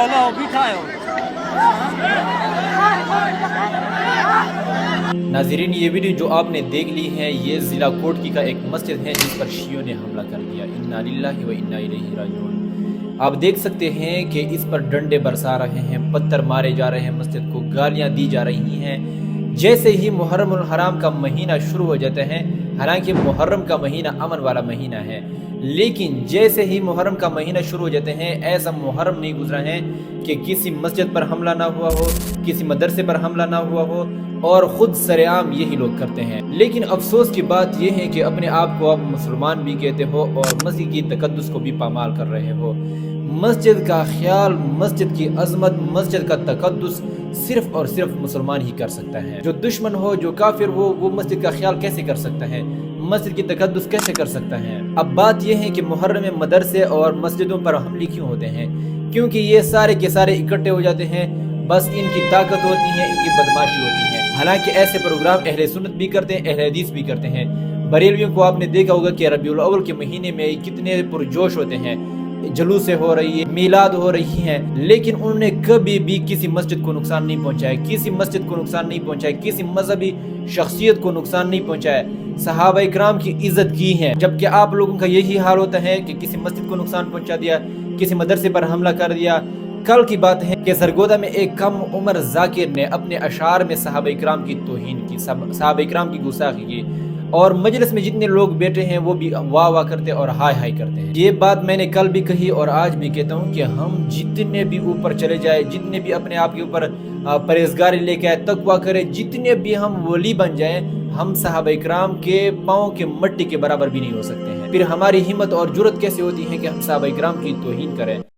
लाओ बिठाओ। नाज़रीन, ये वीडियो जो आपने देख ली है ये ज़िला कोटकी का एक मस्जिद है जिस पर शियों ने हमला कर दिया। इन्ना लिल्लाहि व इन्ना इलैहि राजिऊन। आप देख सकते हैं कि इस पर डंडे बरसा रहे हैं, पत्थर मारे जा रहे हैं, मस्जिद को गालियां दी जा रही हैं। जैसे ही मुहर्रम उल हराम का महीना शुरू हो जाता है, हालांकि मुहर्रम का महीना अमन वाला महीना है, लेकिन जैसे ही मुहर्रम का महीना शुरू हो जाते हैं, ऐसा मुहर्रम नहीं गुजरा है कि किसी मस्जिद पर हमला ना हुआ हो, किसी मदरसे पर हमला ना हुआ हो, और खुद सरेआम यही लोग करते हैं। लेकिन अफसोस की बात यह है कि अपने आप को आप मुसलमान भी कहते हो और मस्जिद की तकद्दुस को भी पामाल कर रहे हो। मस्जिद का ख्याल, मस्जिद की अजमत, मस्जिद का तकद्दुस सिर्फ और सिर्फ मुसलमान ही कर सकता है। जो दुश्मन हो, जो काफिर हो, वो मस्जिद का ख्याल कैसे कर सकता है, मस्जिद की तकद्दुस कैसे कर सकता है। अब बात यह है कि मुहर्रम में मदरसे और मस्जिदों पर हमले क्यों होते हैं? क्योंकि ये सारे के सारे इकट्ठे हो जाते हैं, बस इनकी ताकत होती है, इनकी बदमाशी होती है। हालांकि ऐसे प्रोग्राम अहले सुन्नत भी करते हैं, अहले हदीस भी करते हैं। बरेलवियों को आपने देखा होगा कि रबीउल अव्वल के महीने में कितने पुरजोश होते हैं, जलूसे हो रही है, मीलाद हो रही हैं, लेकिन उन्होंने कभी भी किसी मस्जिद को नुकसान नहीं पहुंचाया, किसी मस्जिद को नुकसान नहीं पहुंचाया, किसी मजहबी शख्सियत को नुकसान नहीं पहुंचाया, सहाबा इकराम की इज्जत की है। जबकि आप लोगों का यही हाल होता है कि किसी मस्जिद को नुकसान पहुंचा दिया, किसी मदरसे पर हमला कर दिया। कल की बात है कि सरगोदा में एक कम उम्र जाकिर ने अपने अशार में सहाबा इकराम की तौहीन की, सहाबा इकराम की गुस्ताखी की, और मजलिस में जितने लोग बैठे हैं वो भी वाह वाह करते और हाय हाय करते हैं। ये बात मैंने कल भी कही और आज भी कहता हूँ कि हम जितने भी ऊपर चले जाए, जितने भी अपने आप के ऊपर परहेजगारी लेके आए, तकवा करें, जितने भी हम वली बन जाएं, हम सहाबा इकराम के पाँव के मट्टी के बराबर भी नहीं हो सकते हैं। फिर हमारी हिम्मत और जुर्रत कैसे होती है कि हम सहाबा इकराम की तौहीन करें।